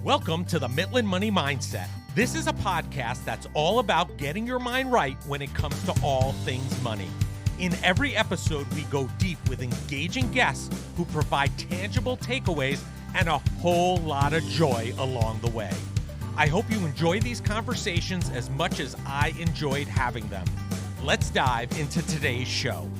Welcome to the Midland Money Mindset. This is a podcast that's all about getting your mind right when it comes to all things money. In every episode, we go deep with engaging guests who provide tangible takeaways and a whole lot of joy along the way. I hope you enjoy these conversations as much as I enjoyed having them. Let's dive into today's show.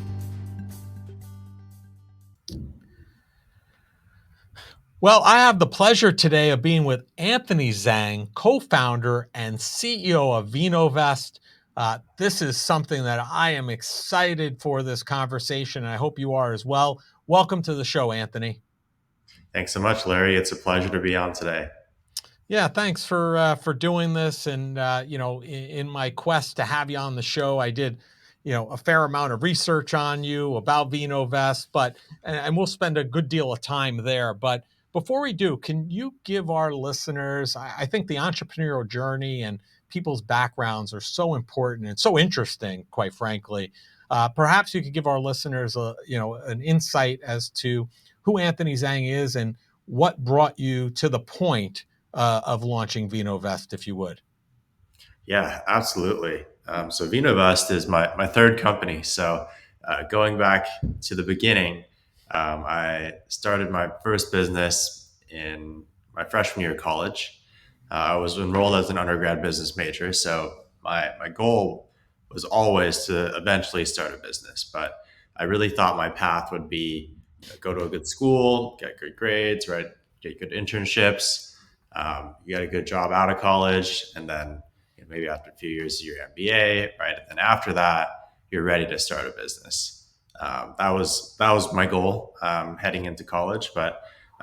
Well, I have the pleasure today of being with Anthony Zhang, co-founder and CEO of Vinovest. This is something that I am excited for this conversation, and I hope you are as well. Welcome to the show, Anthony. Thanks so much, Larry. It's a pleasure to be on today. Yeah, thanks for doing this. And in my quest to have you on the show, I did, a fair amount of research on you about Vinovest, and we'll spend a good deal of time there. But before we do, can you give our listeners? I think the entrepreneurial journey and people's backgrounds are so important and so interesting, quite frankly. Perhaps you could give our listeners an insight as to who Anthony Zhang is and what brought you to the point of launching Vinovest, if you would. Yeah, absolutely. So Vinovest is my third company. So going back to the beginning, I started my first business in my freshman year of college. I was enrolled as an undergrad business major. So my goal was always to eventually start a business. But I really thought my path would be go to a good school, get good grades, right? Get good internships. You get a good job out of college, and then maybe after a few years, your MBA, right? And then after that, you're ready to start a business. That was my goal heading into college. But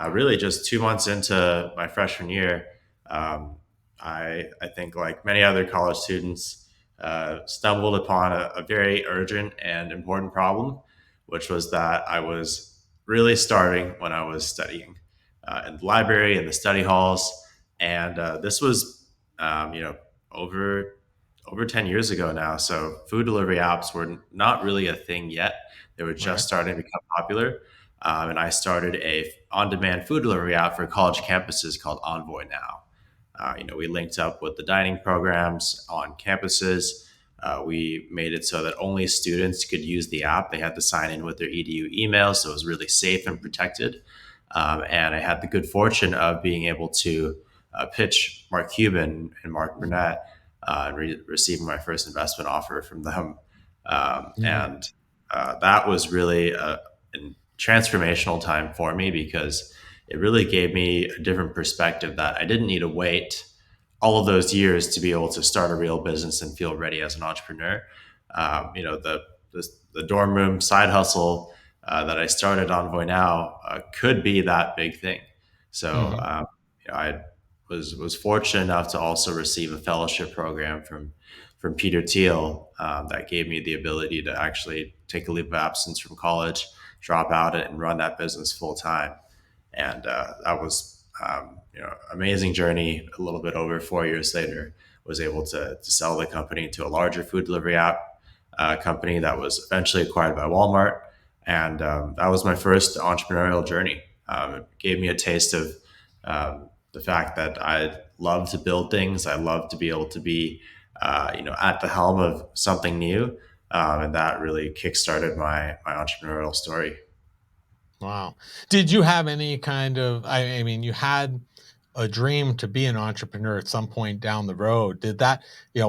really, just 2 months into my freshman year, I think like many other college students, stumbled upon a very urgent and important problem, which was that I was really starving when I was studying in the library, in the study halls. And this was, over 10 years ago now. So food delivery apps were not really a thing yet. They were just Right. starting to become popular. And I started a on-demand food delivery app for college campuses called Envoy Now. We linked up with the dining programs on campuses. We made it so that only students could use the app. They had to sign in with their EDU email, so it was really safe and protected. And I had the good fortune of being able to pitch Mark Cuban and Mark Burnett and receiving my first investment offer from them. And that was really a transformational time for me because it really gave me a different perspective that I didn't need to wait all of those years to be able to start a real business and feel ready as an entrepreneur. The dorm room side hustle that I started Envoy Now could be that big thing. So I was fortunate enough to also receive a fellowship program from Peter Thiel that gave me the ability to actually take a leave of absence from college, drop out and run that business full time. And that was amazing journey. A little bit over 4 years later, was able to sell the company to a larger food delivery app company that was eventually acquired by Walmart. And that was my first entrepreneurial journey. It gave me a taste of the fact that I love to build things. I love to be able to be, at the helm of something new. And that really kickstarted my entrepreneurial story. Wow. Did you have any kind of, I mean, you had a dream to be an entrepreneur at some point down the road. Did that,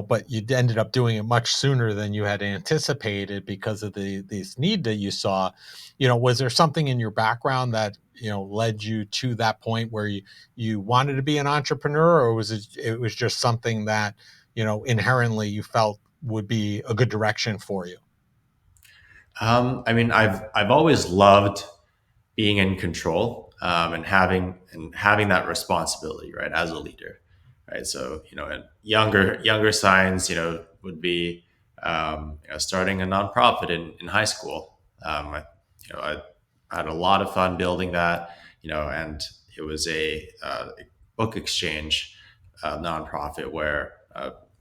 but you ended up doing it much sooner than you had anticipated because of this need that you saw. Was there something in your background that, led you to that point where you wanted to be an entrepreneur, or it was just something that, inherently you felt would be a good direction for you? I've always loved being in control and having that responsibility, right, as a leader, right. So and younger signs, would be starting a nonprofit in high school. I had a lot of fun building that, and it was a book exchange nonprofit where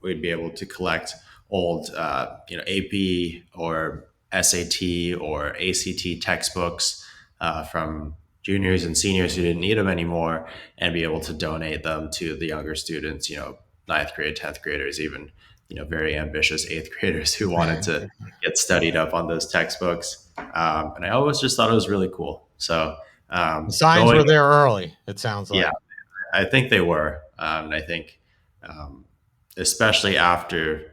we'd be able to collect old AP or SAT or ACT textbooks from juniors and seniors who didn't need them anymore and be able to donate them to the younger students, ninth grade, 10th graders, even, very ambitious eighth graders who wanted Right. to get studied up on those textbooks. And I always just thought it was really cool. So The signs going, were there early, it sounds yeah, like. I think they were. And I think, um, especially after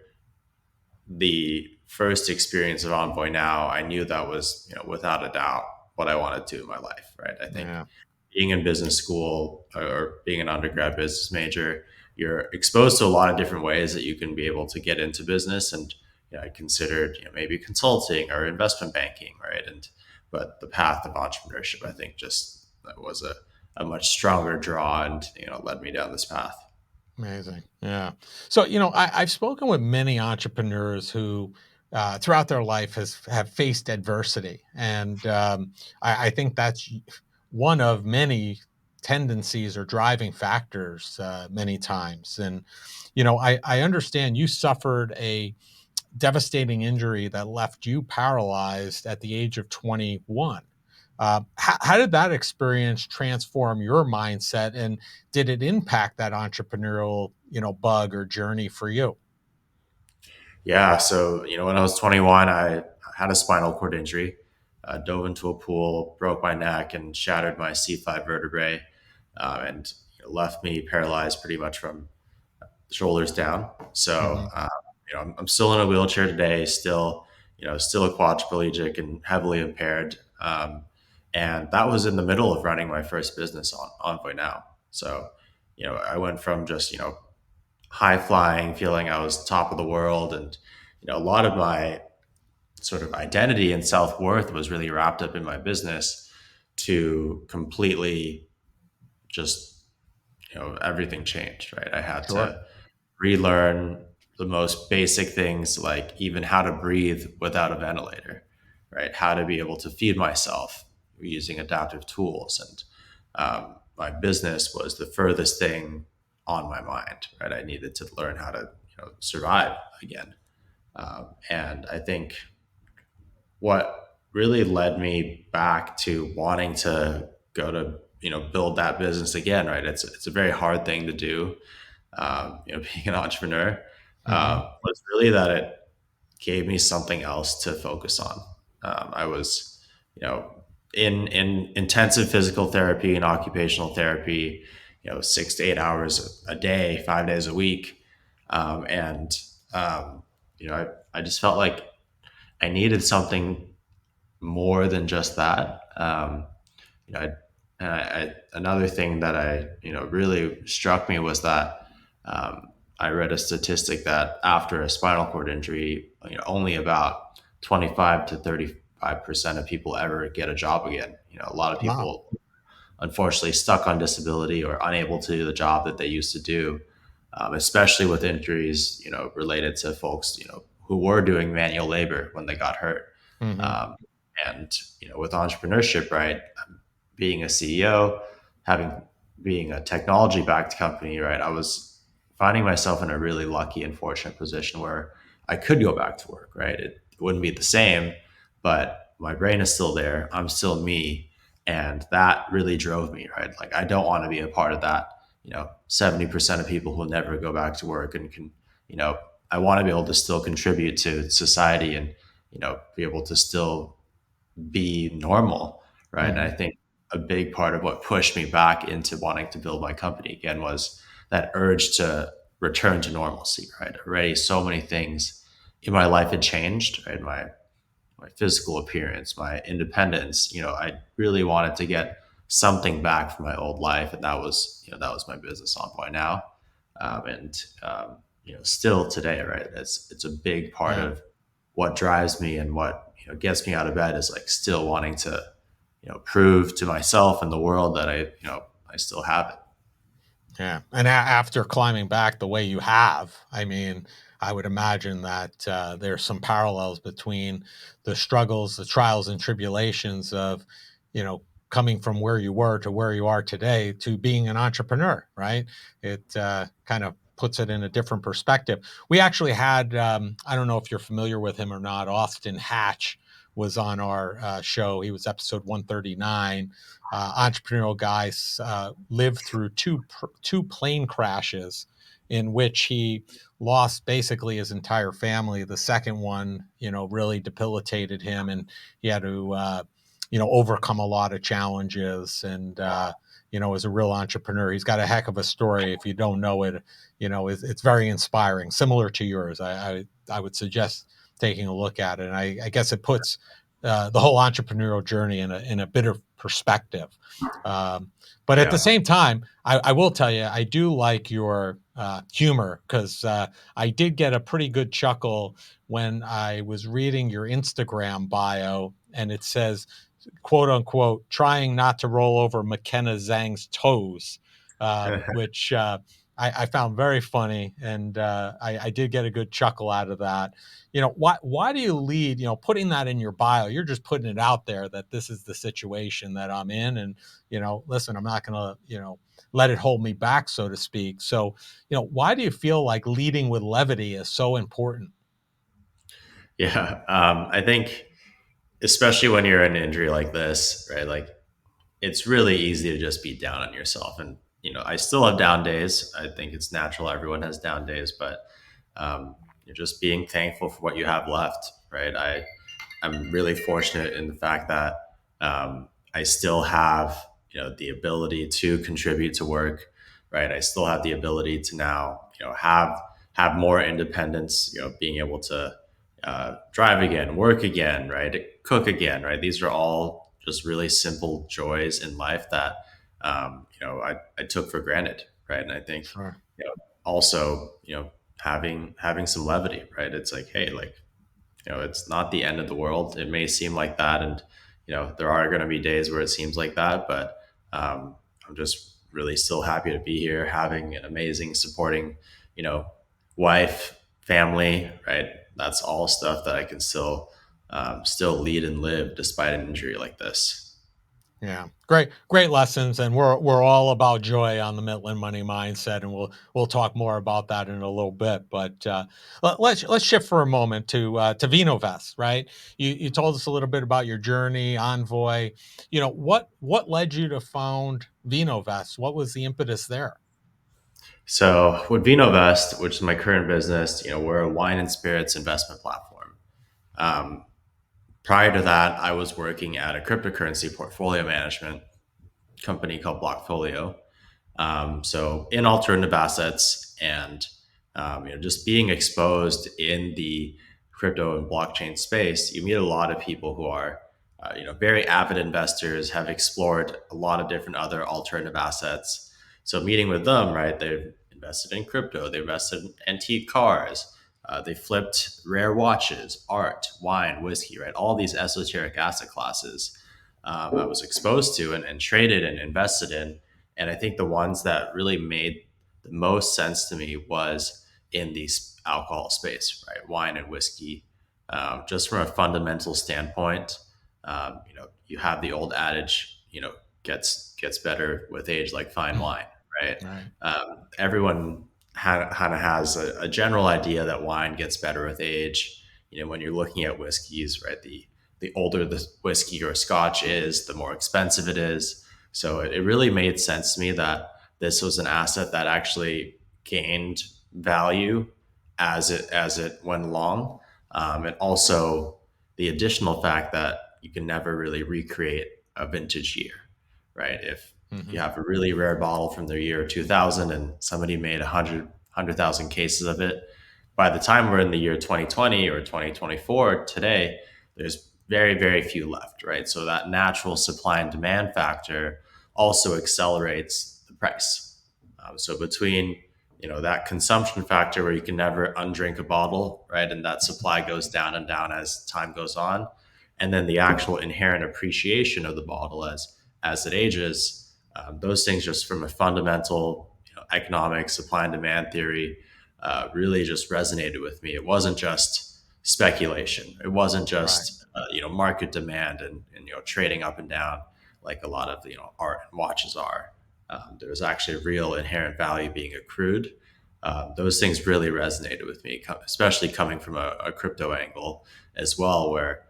the first experience of Envoy Now, I knew that was, without a doubt what I wanted to do in my life, right? I think Yeah, being in business school or being an undergrad business major, you're exposed to a lot of different ways that you can be able to get into business. And I considered, maybe consulting or investment banking, right? But the path of entrepreneurship, I think, just that was a much stronger draw, and led me down this path. amazing. Yeah. So, I've spoken with many entrepreneurs who, throughout their life, have faced adversity, and I think that's one of many tendencies or driving factors many times. And I understand you suffered a devastating injury that left you paralyzed at the age of 21. How did that experience transform your mindset, and did it impact that entrepreneurial, bug or journey for you? Yeah. So, when I was 21, I had a spinal cord injury, dove into a pool, broke my neck, and shattered my C5 vertebrae, and left me paralyzed pretty much from the shoulders down. So, Hmm. I'm still in a wheelchair today, still a quadriplegic and heavily impaired. And that was in the middle of running my first business on Envoy Now. So, I went from just, high flying, feeling I was top of the world. And, a lot of my sort of identity and self worth was really wrapped up in my business to completely just, everything changed, right? I had Sure. to relearn the most basic things, like even how to breathe without a ventilator, right? How to be able to feed myself using adaptive tools. And my business was the furthest thing on my mind, right? I needed to learn how to, survive again. And I think what really led me back to wanting to go to, build that business again, right? It's a very hard thing to do, being an entrepreneur, Hmm. was really that it gave me something else to focus on. I was, in intensive physical therapy and occupational therapy, 6 to 8 hours a day, 5 days a week, and I just felt like I needed something more than just that. You know, I, another thing that really struck me was that I read a statistic that after a spinal cord injury, only about 25 to 35% of people ever get a job again. A lot of Wow. people unfortunately stuck on disability or unable to do the job that they used to do, especially with injuries, related to folks, who were doing manual labor when they got hurt. Hmm. Um, and, with entrepreneurship, right, being a CEO, having being a technology backed company, right, I was finding myself in a really lucky and fortunate position where I could go back to work, right? It wouldn't be the same, but my brain is still there. I'm still me. And that really drove me, right? Like, I don't want to be a part of that, 70% of people who never go back to work and can, you know, I want to be able to still contribute to society and, be able to still be normal, right? And I Hmm. think a big part of what pushed me back into wanting to build my company again was that urge to return to normalcy, right? Already so many things in my life had changed, right? My physical appearance, my independence, I really wanted to get something back from my old life. And that was my business on point now. Still today, right? It's a big part Yeah. of what drives me and what gets me out of bed is like still wanting to prove to myself and the world that I still have it. Yeah, and after climbing back the way you have, I mean, I would imagine that there's some parallels between the struggles, the trials and tribulations of, you know, coming from where you were to where you are today to being an entrepreneur, right? It kind of puts it in a different perspective. We actually had, I don't know if you're familiar with him or not, Austin Hatch was on our show. He was episode 139. Entrepreneurial guys lived through two plane crashes in which he lost basically his entire family. The second one, really debilitated him, and he had to, overcome a lot of challenges. And as a real entrepreneur, he's got a heck of a story. If you don't know it, it's very inspiring, similar to yours. I would suggest taking a look at it. And I guess it puts the whole entrepreneurial journey in a bit of perspective. Um, but at the Yeah. same time, I will tell you, I do like your humor, because I did get a pretty good chuckle when I was reading your Instagram bio, and it says, quote unquote, trying not to roll over McKenna Zhang's toes, which I found very funny. And I did get a good chuckle out of that. Why do you lead, putting that in your bio? You're just putting it out there that this is the situation that I'm in. And, listen, I'm not going to, let it hold me back, so to speak. So, why do you feel like leading with levity is so important? Yeah. I think, especially when you're in an injury like this, right? Like, it's really easy to just be down on yourself. And, I still have down days. I think it's natural. Everyone has down days, but you're just being thankful for what you have left, right? I'm really fortunate in the fact that I still have, the ability to contribute to work, right? I still have the ability to now, have more independence, being able to drive again, work again, right? Cook again, right? These are all just really simple joys in life that, I took for granted, right? And I think, Sure. also, having some levity, right? It's like, hey, like, it's not the end of the world. It may seem like that, and there are going to be days where it seems like that, but I'm just really still happy to be here, having an amazing, supporting, you know, wife, family. Right, that's all stuff that I can still lead and live despite an injury like this. Yeah, great lessons, and we're all about joy on the Midland Money Mindset, and we'll talk more about that in a little bit. But let's shift for a moment to Vinovest, right? You told us a little bit about your journey, Envoy. What led you to found Vinovest? What was the impetus there? So with Vinovest, which is my current business, we're a wine and spirits investment platform. Um, Prior to that, I was working at a cryptocurrency portfolio management company called Blockfolio. So in alternative assets, and just being exposed in the crypto and blockchain space, you meet a lot of people who are very avid investors, have explored a lot of different other alternative assets. So meeting with them, right, they've invested in crypto, they invested in antique cars, they flipped rare watches, art, wine, whiskey, right, all these esoteric asset classes I was exposed to and traded and invested in. And I think the ones that really made the most sense to me was in the alcohol space, right? Wine and whiskey. Just from a fundamental standpoint, you have the old adage, gets better with age, like fine wine, right? Right. Everyone kind of has a general idea that wine gets better with age. When you're looking at whiskeys, right? The older the whiskey or scotch is, the more expensive it is. So it really made sense to me that this was an asset that actually gained value as it went along, and also the additional fact that you can never really recreate a vintage year, right? If Hmm. you have a really rare bottle from the year 2000 and somebody made 100,000 cases of it, by the time we're in the year 2020 or 2024 today, there's very, very few left, right? So that natural supply and demand factor also accelerates the price. So between that consumption factor where you can never undrink a bottle, right, and that supply goes down and down as time goes on, and then the actual inherent appreciation of the bottle as it ages, those things just from a fundamental economic supply and demand theory really just resonated with me. It wasn't just speculation. It wasn't Right. just market demand and trading up and down like a lot of art and watches are. There's actually real inherent value being accrued. Those things really resonated with me, especially coming from a crypto angle as well, where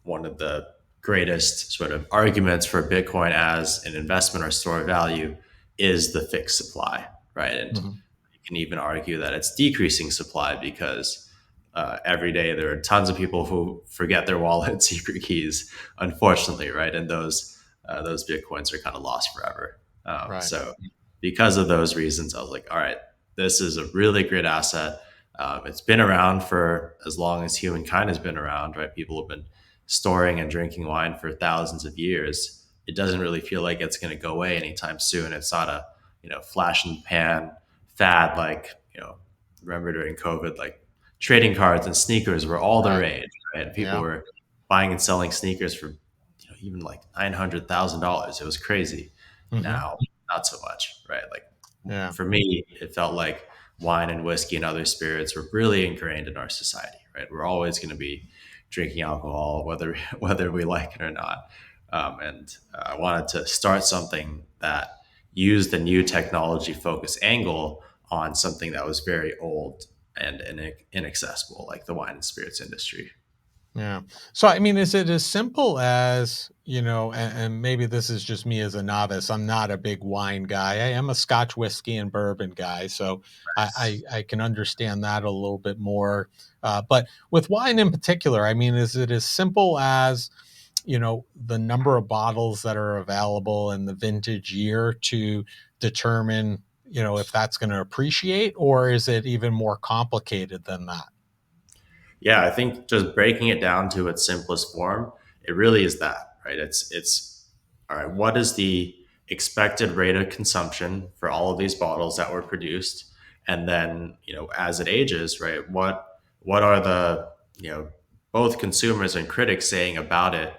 one of the greatest sort of arguments for Bitcoin as an investment or store of value is the fixed supply, right? And Mhm. you can even argue that it's decreasing supply because every day there are tons of people who forget their wallet secret keys, unfortunately, right? And those Bitcoins are kind of lost forever. Right. So because of those reasons, I was like, all right, this is a really great asset. It's been around for as long as humankind has been around, right? People have been storing and drinking wine for thousands of years. It doesn't really feel like it's going to go away anytime soon. It's not a flash in the pan fad like remember during COVID, like trading cards and sneakers were all the Right. rage, right? People Yeah. were buying and selling sneakers for even like $900,000. It was crazy. Hmm. Now, not so much, right? Like Yeah. for me, it felt like wine and whiskey and other spirits were really ingrained in our society, right? We're always going to be drinking alcohol, whether whether we like it or not. And I wanted to start something that used the new technology focus angle on something that was very old and inaccessible, like the wine and spirits industry. Yeah. So, I mean, is it as simple as, and maybe this is just me as a novice. I'm not a big wine guy. I am a Scotch whiskey and bourbon guy. So I can understand that a little bit more. But with wine in particular, I mean, is it as simple as, the number of bottles that are available and the vintage year to determine, if that's going to appreciate, or is it even more complicated than that? Yeah, I think just breaking it down to its simplest form, it really is that, right? It's all right, what is the expected rate of consumption for all of these bottles that were produced? And then, as it ages, right, what are the, both consumers and critics saying about it,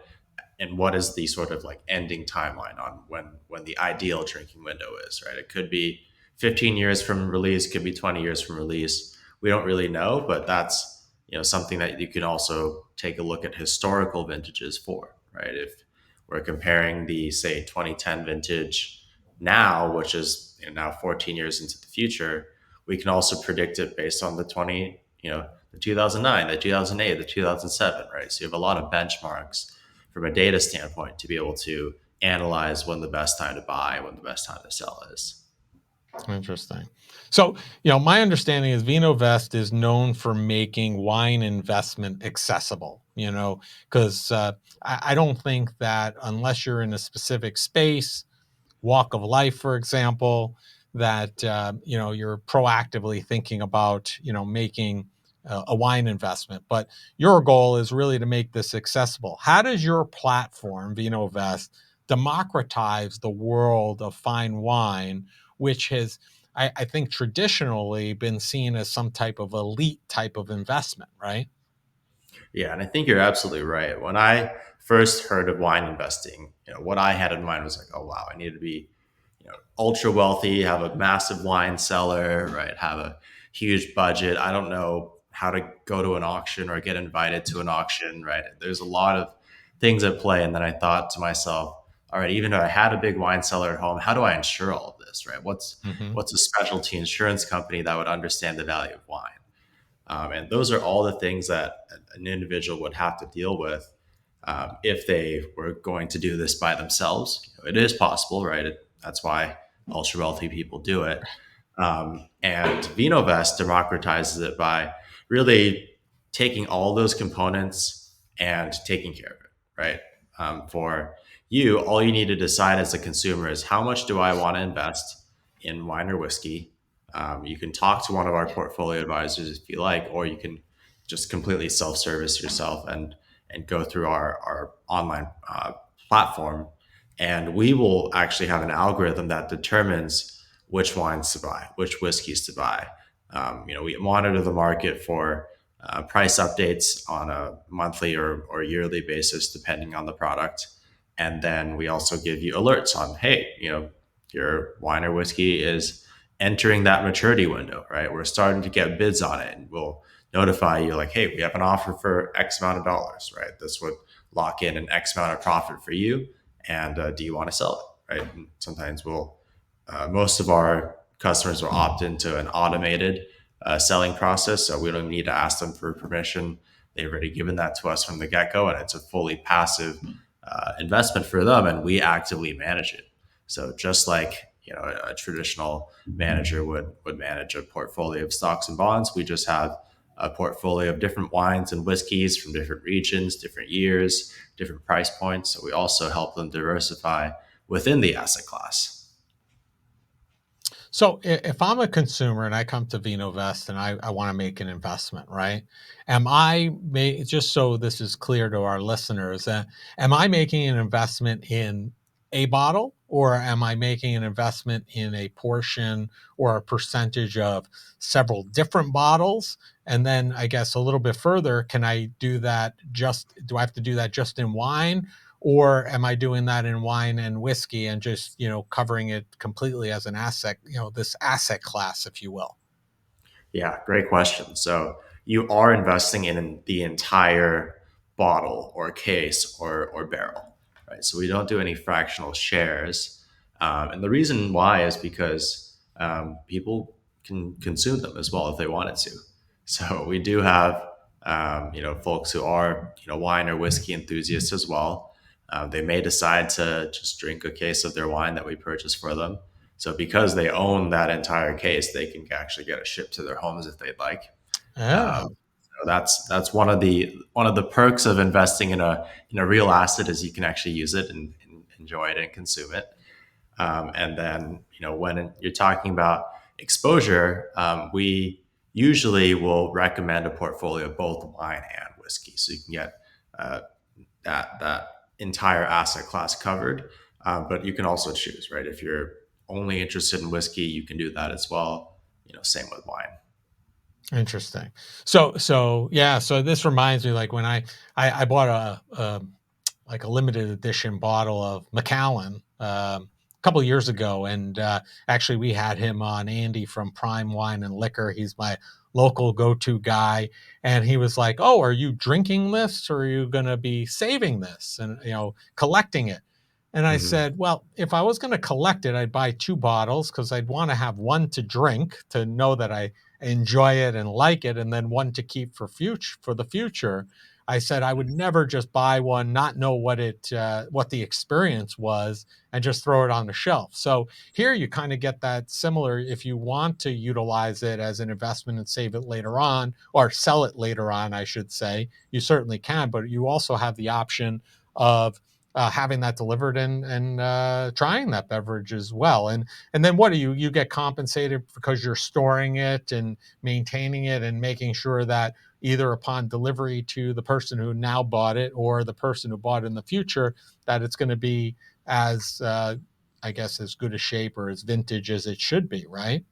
and what is the sort of like ending timeline on when the ideal drinking window is, right? It could be 15 years from release, could be 20 years from release. We don't really know, but that's something that you can also take a look at historical vintages for, right? If we're comparing the say 2010 vintage now, which is now 14 years into the future, we can also predict it based on the 20, the 2009, the 2008, the 2007, right? So you have a lot of benchmarks from a data standpoint to be able to analyze when the best time to buy, when the best time to sell is. Interesting. So, my understanding is Vinovest is known for making wine investment accessible, because I don't think that unless you're in a specific space, walk of life, for example, that you're proactively thinking about making a wine investment. But your goal is really to make this accessible. How does your platform, VinoVest, democratize the world of fine wine, which has I think traditionally been seen as some type of elite type of investment, right? Yeah, and I think you're absolutely right. When I first heard of wine investing, what I had in mind was like, oh wow, I need to be, ultra wealthy, have a massive wine cellar, right? Have a huge budget. I don't know how to go to an auction or get invited to an auction, right? There's a lot of things at play. And then I thought to myself, all right, even though I had a big wine cellar at home, how do I insure all of this, right? Hmm. What's a specialty insurance company that would understand the value of wine? And those are all the things that an individual would have to deal with if they were going to do this by themselves. It is possible, right? That's why ultra wealthy people do it. And Vinovest democratizes it by really taking all those components and taking care of it, right? For you, all you need to decide as a consumer is how much do I want to invest in wine or whiskey. You can talk to one of our portfolio advisors if you like, or you can just completely self-service yourself and go through our online platform, and we will actually have an algorithm that determines which wines to buy, which whiskeys to buy. We monitor the market for price updates on a monthly or yearly basis, depending on the product. And then we also give you alerts on, hey, your wine or whiskey is entering that maturity window, right? We're starting to get bids on it, and we'll notify you like, hey, we have an offer for X amount of dollars, right? This would lock in an X amount of profit for you. And do you want to sell it, right? And sometimes most of our customers will opt into an automated selling process. So we don't need to ask them for permission. they've already given that to us from the get go, and it's a fully passive investment for them, and we actively manage it. So just like a traditional manager would manage a portfolio of stocks and bonds, we just have a portfolio of different wines and whiskeys from different regions, different years, different price points. So we also help them diversify within the asset class. So if I'm a consumer and I come to Vinovest and I want to make an investment, right? Am I just so this is clear to our listeners, am I making an investment in a bottle, or am I making an investment in a portion or a percentage of several different bottles? And then I guess a little bit further, can I do that do I have to do that just in wine? Or am I doing that in wine and whiskey and just, covering it completely as an asset, this asset class, if you will? Yeah, great question. So you are investing in the entire bottle or case or barrel, right? So we don't do any fractional shares. And the reason why is because people can consume them as well if they wanted to. So we do have, folks who are, wine or whiskey enthusiasts as well. They may decide to just drink a case of their wine that we purchase for them. So because they own that entire case, they can actually get it shipped to their homes if they'd like. Oh, So that's one of the perks of investing in a real asset is you can actually use it and enjoy it and consume it. And then when you're talking about exposure, we usually will recommend a portfolio of both wine and whiskey, so you can get uh, that entire asset class covered. But you can also choose, right? If you're only interested in whiskey, you can do that as well. Same with wine. interesting. So yeah. So this reminds me, like when I bought a like a limited edition bottle of Macallan a couple of years ago, and actually we had him on, Andy from Prime Wine and Liquor. He's my local go-to guy, and he was like, "Oh, are you drinking this, or are you going to be saving this and collecting it?" And I Hmm. said, "Well, if I was going to collect it, I'd buy two bottles because I'd want to have one to drink to know that I enjoy it and like it, and then one to keep for the future." I said I would never just buy one, not know what the experience was, and just throw it on the shelf. So here you kind of get that similar. If you want to utilize it as an investment and save it later on, or sell it later on, I should say, you certainly can. But you also have the option of having that delivered and trying that beverage as well. And then what do you get compensated because you're storing it and maintaining it and making sure that either upon delivery to the person who now bought it or the person who bought it in the future, that it's going to be as I guess as good a shape or as vintage as it should be, right?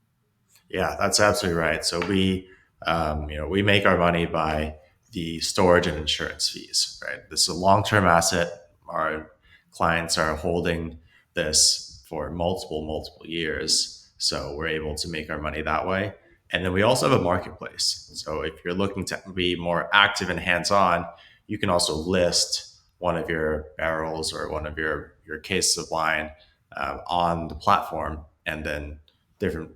Yeah, that's absolutely right. So we make our money by the storage and insurance fees, right? This is a long-term asset. Our clients are holding this for multiple years, so we're able to make our money that way. And then we also have a marketplace. So if you're looking to be more active and hands-on, you can also list one of your barrels or one of your cases of wine on the platform, and then different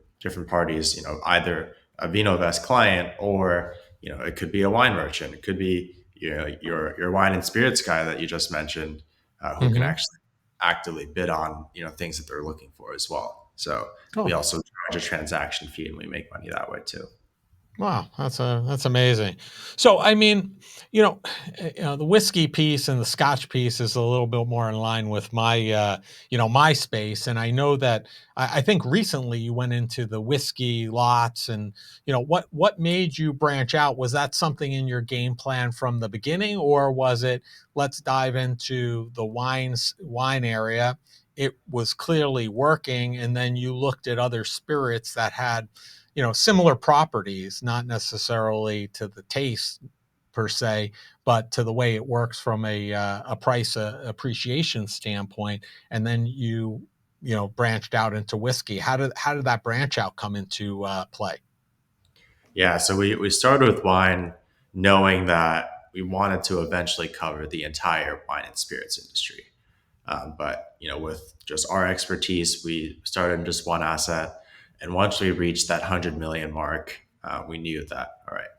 parties, either a Vinovest client or it could be a wine merchant, it could be your wine and spirits guy that you just mentioned, who can Mm-hmm. actually actively bid on things that they're looking for as well. So we Oh, also charge a transaction fee, and we make money that way too. wow, that's amazing. So, I mean, you know, the whiskey piece and the Scotch piece is a little bit more in line with my space, and I know that I think recently you went into the whiskey lots, and what made you branch out? Was that something in your game plan from the beginning, or was it let's dive into the wine area? It was clearly working, and then you looked at other spirits that had similar properties, not necessarily to the taste per se, but to the way it works from a price appreciation standpoint. And then you branched out into whiskey. How did that branch out come into play? Yeah, so we started with wine, knowing that we wanted to eventually cover the entire wine and spirits industry. But with just our expertise, we started in just one asset, and once we reached that 100 million mark, we knew that all right,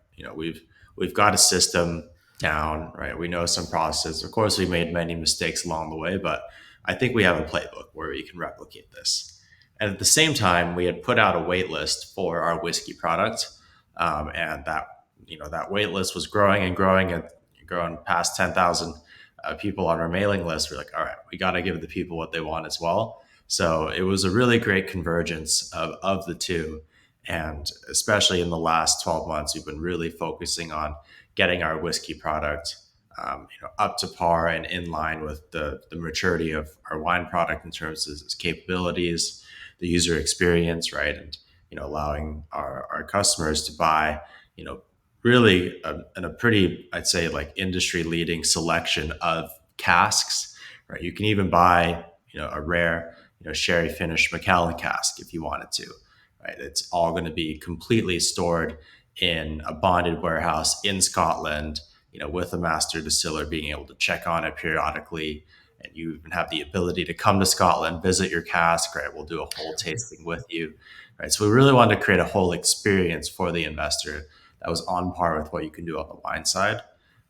we've got a system. down, right? We know some processes. Of course, we made many mistakes along the way, but I think we have a playbook where we can replicate this. And at the same time, we had put out a wait list for our whiskey product, and that wait list was growing and growing and growing past 10,000 people on our mailing list. We're like, all right, we got to give the people what they want as well. So it was a really great convergence of the two. And especially in the last 12 months, we've been really focusing on getting our whiskey product up to par and in line with the maturity of our wine product in terms of its capabilities, the user experience, right? And, allowing our customers to buy, you know, really in a pretty, I'd say, like industry leading selection of casks, right? You can even buy, a rare, sherry finished Macallan cask if you wanted to, right? It's all going to be completely stored in a bonded warehouse in Scotland, with a master distiller being able to check on it periodically. And you even have the ability to come to Scotland, visit your cask, right? We'll do a whole tasting with you, right? So we really wanted to create a whole experience for the investor that was on par with what you can do on the wine side.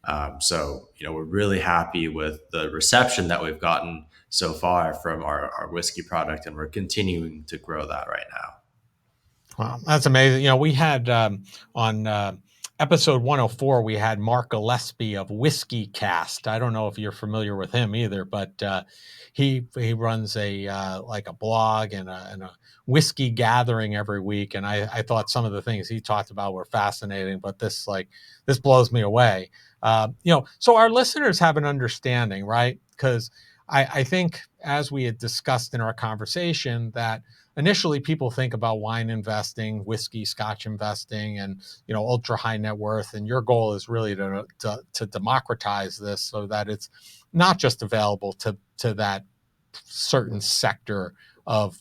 We're really happy with the reception that we've gotten so far from our whiskey product, and we're continuing to grow that right now. Wow, that's amazing. We had on episode 104, we had Mark Gillespie of Whiskey Cast. I don't know if you're familiar with him either, but he runs like a blog and a whiskey gathering every week. And I thought some of the things he talked about were fascinating, but this blows me away. So our listeners have an understanding, right? Because I think, as we had discussed in our conversation, that initially people think about wine investing, whiskey, scotch investing, and ultra high net worth. And your goal is really to democratize this so that it's not just available to that certain sector of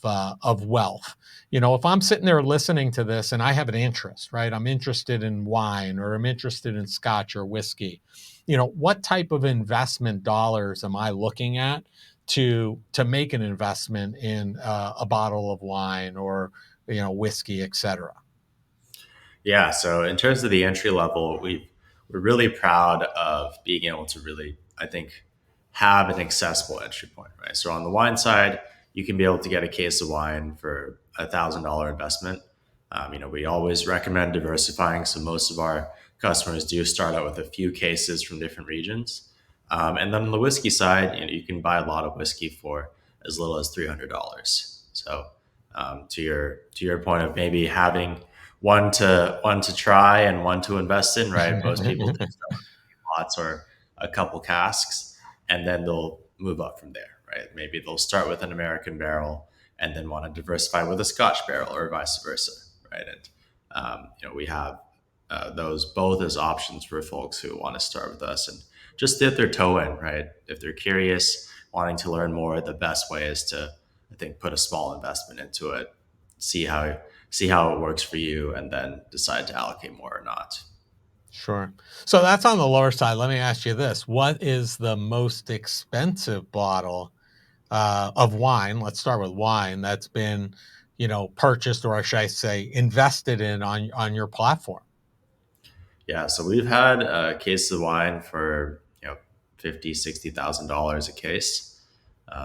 wealth. If I'm sitting there listening to this and I have an interest, right? I'm interested in wine, or I'm interested in scotch or whiskey. What type of investment dollars am I looking at to make an investment in a bottle of wine or whiskey, etc.? Yeah. So in terms of the entry level, we're really proud of being able to really, I think, have an accessible entry point, right? So on the wine side, you can be able to get a case of wine for $1,000 investment. We always recommend diversifying, so most of our customers do start out with a few cases from different regions. And then on the whiskey side, you can buy a lot of whiskey for as little as $300. So to your point of maybe having one to try and one to invest in, right? Most people do start with lots or a couple casks, and then they'll move up from there, right? Maybe they'll start with an American barrel and then want to diversify with a Scotch barrel, or vice versa, right? And we have those both as options for folks who want to start with us and just dip their toe in, right? If they're curious, wanting to learn more, the best way is to, I think, put a small investment into it, see how it works for you, and then decide to allocate more or not. Sure. So that's on the lower side. Let me ask you this: what is the most expensive bottle of wine? Let's start with wine that's been, purchased, or should I say, invested in on your platform. Yeah, so we've had cases of wine for 50, $60,000 a case.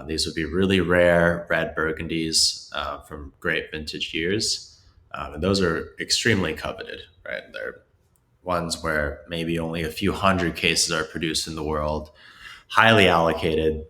These would be really rare red Burgundies from great vintage years, and those are extremely coveted. Right, they're ones where maybe only a few hundred cases are produced in the world, highly allocated.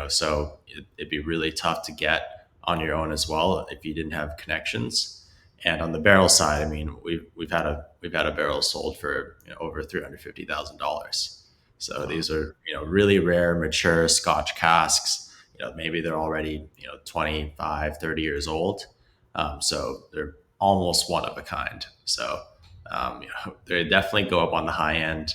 So it'd be really tough to get on your own as well if you didn't have connections. And on the barrel side, I mean, we've had a barrel sold for over $350,000. So Wow. these are really rare, mature Scotch casks. Maybe they're already 25, 30 years old. So they're almost one of a kind. So they definitely go up on the high end,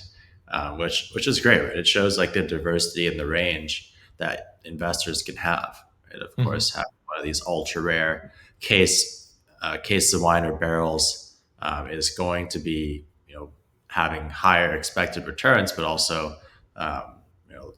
which is great. Right? It shows like the diversity and the range that investors can have. Right? Of Hmm. course, having one of these ultra rare cases of wine or barrels is going to be having higher expected returns, but also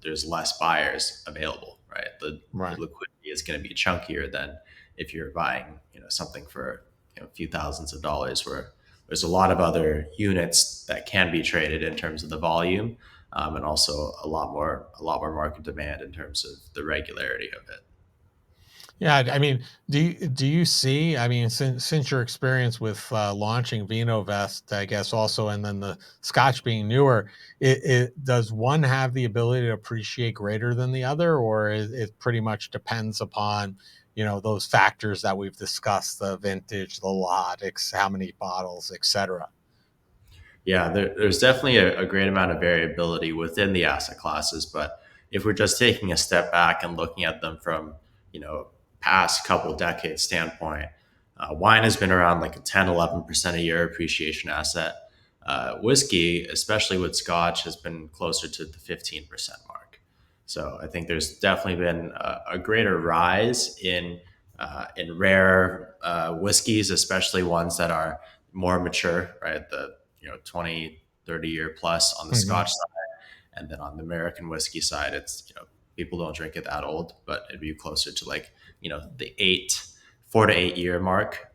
there's less buyers available. Right, the Right. liquidity is going to be chunkier than if you're buying something for a few thousands of dollars, where there's a lot of other units that can be traded in terms of the volume, and also a lot more market demand in terms of the regularity of it. Yeah, I mean, do you see? I mean, since your experience with launching Vinovest, I guess also, and then the Scotch being newer, it does one have the ability to appreciate greater than the other, or it pretty much depends upon those factors that we've discussed: the vintage, the lot, how many bottles, etc. Yeah, there's definitely a great amount of variability within the asset classes, but if we're just taking a step back and looking at them from, you know, past couple decades standpoint, wine has been around like a 10, 11% a year appreciation asset. Whiskey, especially with Scotch, has been closer to the 15% mark. So I think there's definitely been a greater rise in rare whiskeys, especially ones that are more mature, right? The 20, 30 year plus on the Scotch Hmm. side. And then on the American whiskey side, it's, people don't drink it that old, but it'd be closer to like, the 4 to 8 year mark.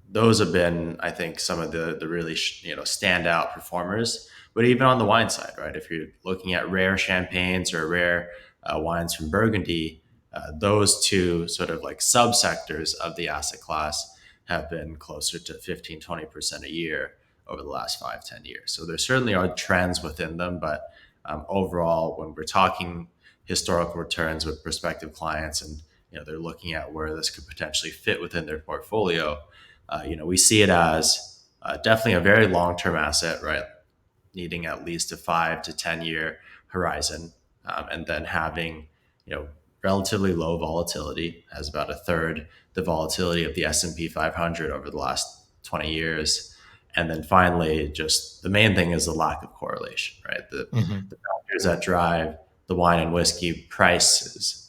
Those have been, I think, some of the really standout performers. But even on the wine side, right? If you're looking at rare champagnes or rare wines from Burgundy, those two sort of like subsectors of the asset class have been closer to 15, 20% a year over the last 5, 10 years. So there certainly are trends within them, but overall, when we're talking historical returns with prospective clients, and they're looking at where this could potentially fit within their portfolio, we see it as definitely a very long-term asset, right? Needing at least a 5 to 10 year horizon, and then having relatively low volatility, has about a third the volatility of the S&P 500 over the last 20 years. And then finally, just the main thing is the lack of correlation, right? Hmm. The factors that drive the wine and whiskey prices,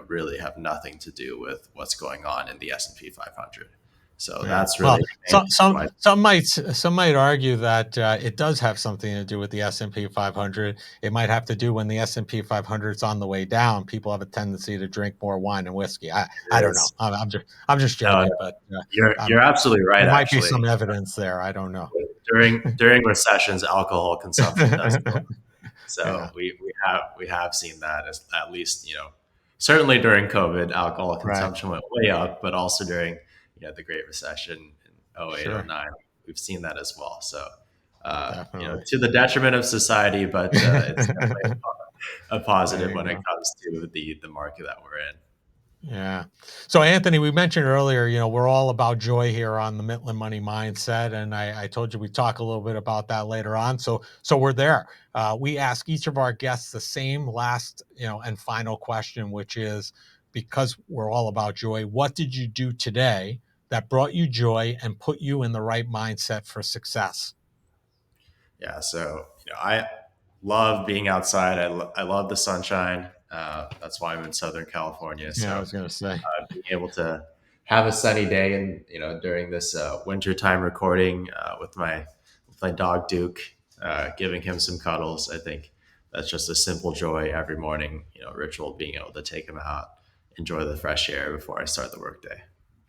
really have nothing to do with what's going on in the S&P 500. So Yeah. that's Well, really the main some some point. some might argue that it does have something to do with the S&P 500. It might have to do when the S&P 500 is on the way down. People have a tendency to drink more wine and whiskey. I don't know. Is I'm just no, no, joking, but you're absolutely right. there might be Actually, some evidence there. I don't know. during recessions, alcohol consumption does go up. Yeah. So we have seen that, as at least certainly during COVID, alcohol Right. consumption went way up, but also during the Great Recession in '08, Sure. '09, we've seen that as well. So Definitely. to the detriment of society, but it's definitely a There positive you when it go. comes to the market that we're in. Yeah. So, Anthony, we mentioned earlier, we're all about joy here on the Midland Money Mindset, and I told you we talk a little bit about that later on. So we're there. We ask each of our guests the same last, and final question, which is, because we're all about joy, what did you do today that brought you joy and put you in the right mindset for success? Yeah, so I love being outside. I love the sunshine. That's why I'm in Southern California. Yeah, I So was going to say. being able to have a sunny day, and during this wintertime recording with my dog Duke, giving him some cuddles. I think that's just a simple joy every morning. Ritual, being able to take him out, enjoy the fresh air before I start the workday.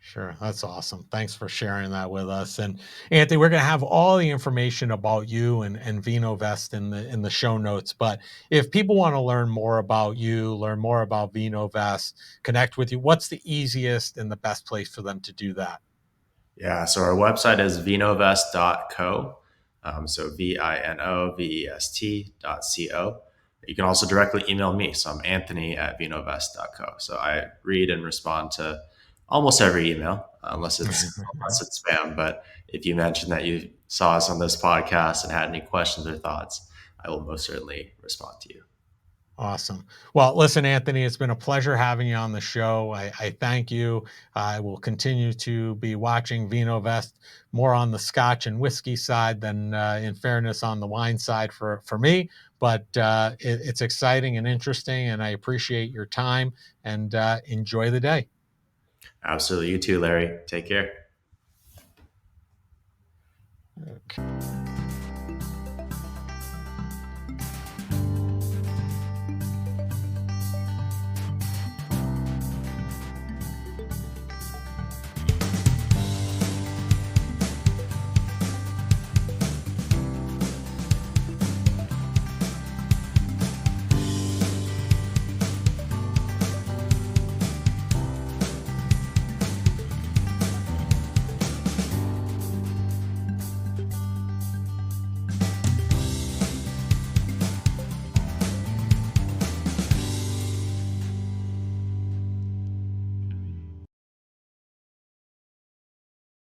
Sure. That's awesome. Thanks for sharing that with us. And Anthony, we're going to have all the information about you and Vinovest in the show notes. But if people want to learn more about you, learn more about Vinovest, connect with you, what's the easiest and the best place for them to do that? Yeah, so our website is vinovest.co. So vinovest.co. You can also directly email me. So I'm Anthony at vinovest.co. So I read and respond to almost every email, unless it's spam. But if you mentioned that you saw us on this podcast and had any questions or thoughts, I will most certainly respond to you. Awesome. Well, listen, Anthony, it's been a pleasure having you on the show. I thank you. I will continue to be watching Vinovest more on the Scotch and whiskey side than, in fairness, on the wine side for me. But it's exciting and interesting, and I appreciate your time and enjoy the day. Absolutely. You too, Larry. Take care. Okay.